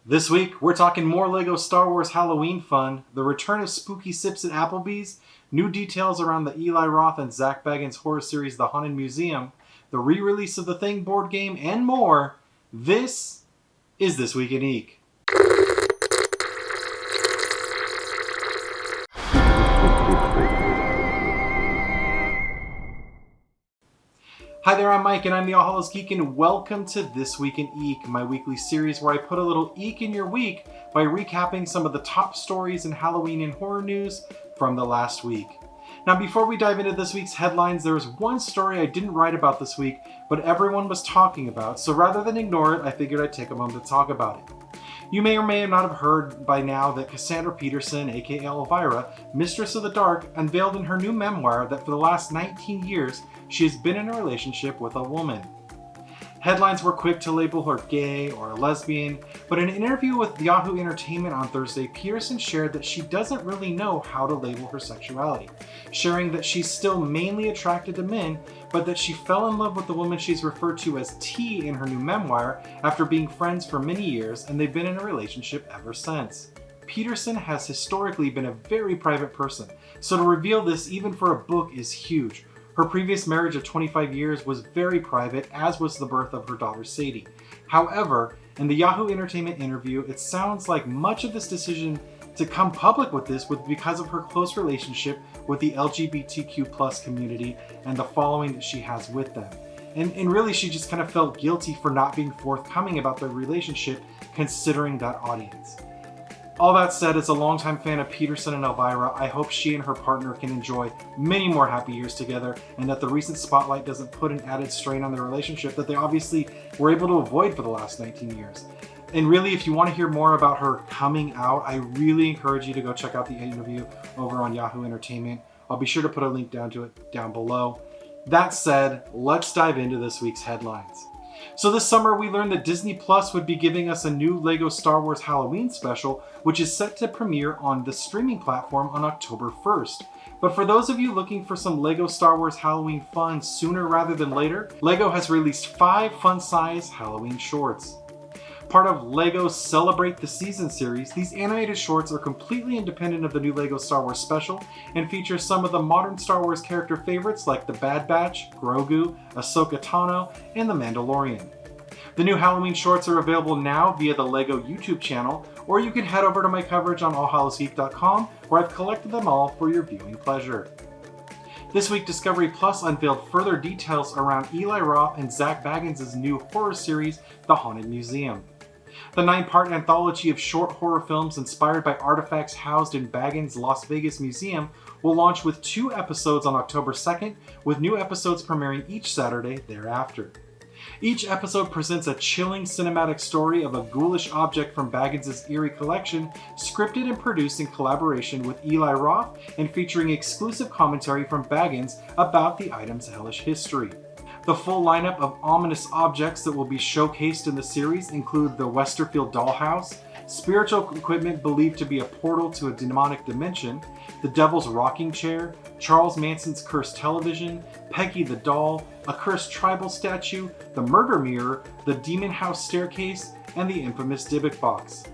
This week, we're talking more LEGO Star Wars Halloween fun, the return of spooky sips at Applebee's, new details around the Eli Roth and Zack Bagans horror series The Haunted Museum, the re-release of the Thing board game, and more. This is This Week in Eek. Hi there, I'm Mike and I'm the All Hallows Geek, and welcome to This Week in Eek, my weekly series where I put a little eek in your week by recapping some of the top stories in Halloween and horror news from the last week. Now, before we dive into this week's headlines, there was one story I didn't write about this week, but everyone was talking about, so rather than ignore it, I figured I'd take a moment to talk about it. You may or may not have heard by now that Cassandra Peterson, aka Elvira, Mistress of the Dark, unveiled in her new memoir that for the last 19 years, she has been in a relationship with a woman. Headlines were quick to label her gay or a lesbian, but in an interview with Yahoo Entertainment on Thursday, Peterson shared that she doesn't really know how to label her sexuality, sharing that she's still mainly attracted to men, but that she fell in love with the woman she's referred to as T in her new memoir after being friends for many years, and they've been in a relationship ever since. Peterson has historically been a very private person, so to reveal this even for a book is huge. Her previous marriage of 25 years was very private, as was the birth of her daughter Sadie. However, in the Yahoo Entertainment interview, it sounds like much of this decision to come public with this was because of her close relationship with the LGBTQ+ community and the following that she has with them. And really, she just kind of felt guilty for not being forthcoming about their relationship considering that audience. All that said, as a longtime fan of Peterson and Elvira, I hope she and her partner can enjoy many more happy years together, and that the recent spotlight doesn't put an added strain on their relationship that they obviously were able to avoid for the last 19 years. And really, if you want to hear more about her coming out, I really encourage you to go check out the interview over on Yahoo Entertainment. I'll be sure to put a link down to it down below. That said, let's dive into this week's headlines. So this summer, we learned that Disney Plus would be giving us a new LEGO Star Wars Halloween special, which is set to premiere on the streaming platform on October 1st. But for those of you looking for some LEGO Star Wars Halloween fun sooner rather than later, LEGO has released 5 fun-size Halloween shorts. Part of LEGO's Celebrate the Season series, these animated shorts are completely independent of the new LEGO Star Wars special and feature some of the modern Star Wars character favorites like the Bad Batch, Grogu, Ahsoka Tano, and the Mandalorian. The new Halloween shorts are available now via the LEGO YouTube channel, or you can head over to my coverage on allhallowsgeek.com where I've collected them all for your viewing pleasure. This week, Discovery Plus unveiled further details around Eli Roth and Zack Bagans' new horror series, The Haunted Museum. The 9-part anthology of short horror films inspired by artifacts housed in Bagans' Las Vegas Museum will launch with 2 episodes on October 2nd, with new episodes premiering each Saturday thereafter. Each episode presents a chilling cinematic story of a ghoulish object from Bagans' eerie collection, scripted and produced in collaboration with Eli Roth and featuring exclusive commentary from Bagans about the item's hellish history. The full lineup of ominous objects that will be showcased in the series include the Westerfield dollhouse, spiritual equipment believed to be a portal to a demonic dimension, the Devil's Rocking Chair, Charles Manson's cursed television, Peggy the doll, a cursed tribal statue, the murder mirror, the Demon House staircase, and the infamous Dybbuk box.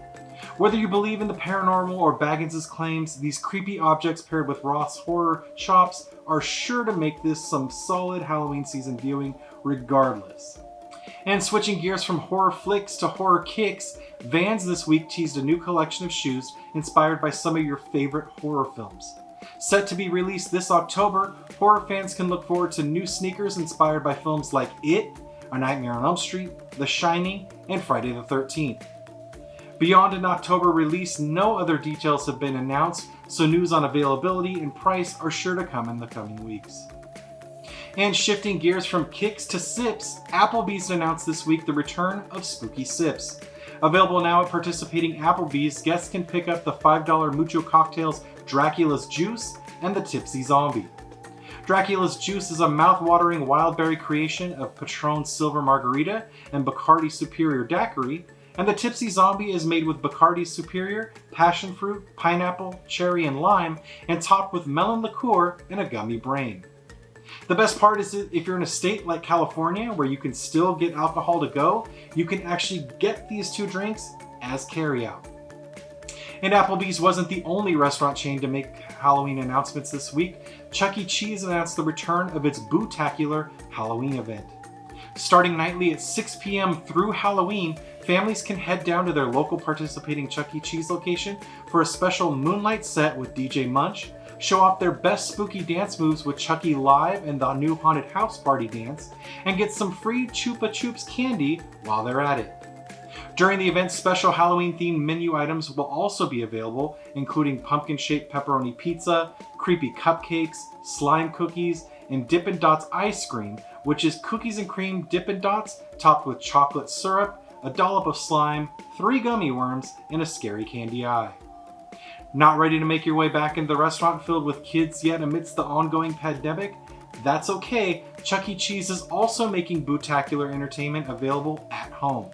Whether you believe in the paranormal or Bagans' claims, these creepy objects paired with Roth's horror chops are sure to make this some solid Halloween season viewing regardless. And switching gears from horror flicks to horror kicks, Vans this week teased a new collection of shoes inspired by some of your favorite horror films. Set to be released this October, horror fans can look forward to new sneakers inspired by films like It, A Nightmare on Elm Street, The Shining, and Friday the 13th. Beyond an October release, no other details have been announced, so news on availability and price are sure to come in the coming weeks. And shifting gears from kicks to sips, Applebee's announced this week the return of Spooky Sips. Available now at participating Applebee's, guests can pick up the $5 Mucho Cocktails Dracula's Juice and the Tipsy Zombie. Dracula's Juice is a mouth-watering wild berry creation of Patron Silver Margarita and Bacardi Superior Daiquiri, and the Tipsy Zombie is made with Bacardi Superior, passion fruit, pineapple, cherry, and lime, and topped with melon liqueur and a gummy brain. The best part is that if you're in a state like California where you can still get alcohol to go, you can actually get these 2 drinks as carryout. And Applebee's wasn't the only restaurant chain to make Halloween announcements this week. Chuck E. Cheese announced the return of its Bootacular Halloween event. Starting nightly at 6 p.m. through Halloween, families can head down to their local participating Chuck E. Cheese location for a special moonlight set with DJ Munch, show off their best spooky dance moves with Chucky Live and the new Haunted House Party Dance, and get some free Chupa Chups candy while they're at it. During the event, special Halloween-themed menu items will also be available, including pumpkin-shaped pepperoni pizza, creepy cupcakes, slime cookies, and Dippin' Dots ice cream, which is cookies and cream Dippin' Dots topped with chocolate syrup, a dollop of slime, 3 gummy worms, and a scary candy eye. Not ready to make your way back into the restaurant filled with kids yet amidst the ongoing pandemic? That's okay. Chuck E. Cheese is also making Bootacular Entertainment available at home.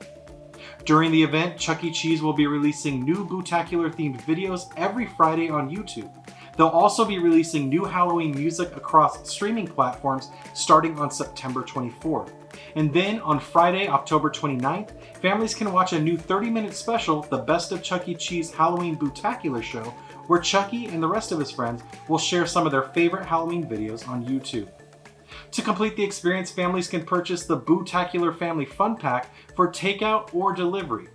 During the event, Chuck E. Cheese will be releasing new Bootacular themed videos every Friday on YouTube. They'll also be releasing new Halloween music across streaming platforms starting on September 24th. And then on Friday, October 29th, families can watch a new 30-minute special, The Best of Chuck E. Cheese Halloween Bootacular Show, where Chucky and the rest of his friends will share some of their favorite Halloween videos on YouTube. To complete the experience, families can purchase the Bootacular Family Fun Pack for takeout or delivery.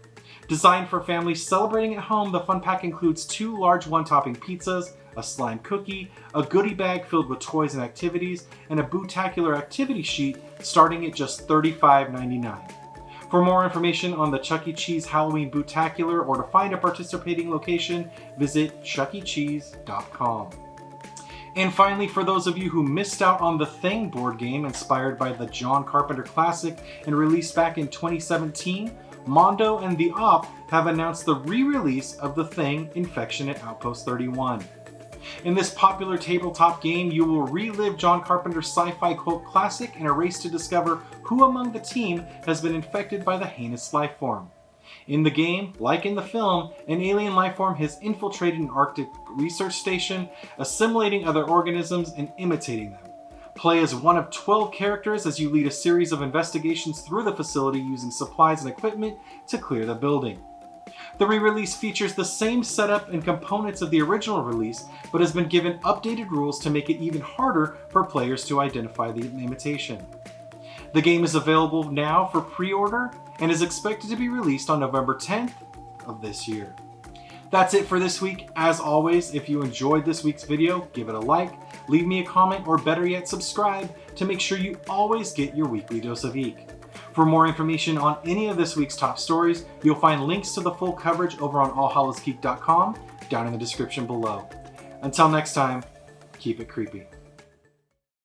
Designed for families celebrating at home, the Fun Pack includes 2 large one-topping pizzas, a slime cookie, a goodie bag filled with toys and activities, and a Bootacular activity sheet starting at just $35.99. For more information on the Chuck E. Cheese Halloween Bootacular or to find a participating location, visit chuckecheese.com. And finally, for those of you who missed out on the Thing board game inspired by the John Carpenter classic and released back in 2017, Mondo and the Op have announced the re-release of The Thing Infection at Outpost 31. In this popular tabletop game, you will relive John Carpenter's sci-fi cult classic in a race to discover who among the team has been infected by the heinous life form. In the game, like in the film, an alien life form has infiltrated an Arctic research station, assimilating other organisms and imitating them. Play as one of 12 characters as you lead a series of investigations through the facility using supplies and equipment to clear the building. The re-release features the same setup and components of the original release, but has been given updated rules to make it even harder for players to identify the imitation. The game is available now for pre-order and is expected to be released on November 10th of this year. That's it for this week. As always, if you enjoyed this week's video, give it a like, leave me a comment, or better yet, subscribe to make sure you always get your weekly dose of Eek. For more information on any of this week's top stories, you'll find links to the full coverage over on allhallowsgeek.com down in the description below. Until next time, keep it creepy.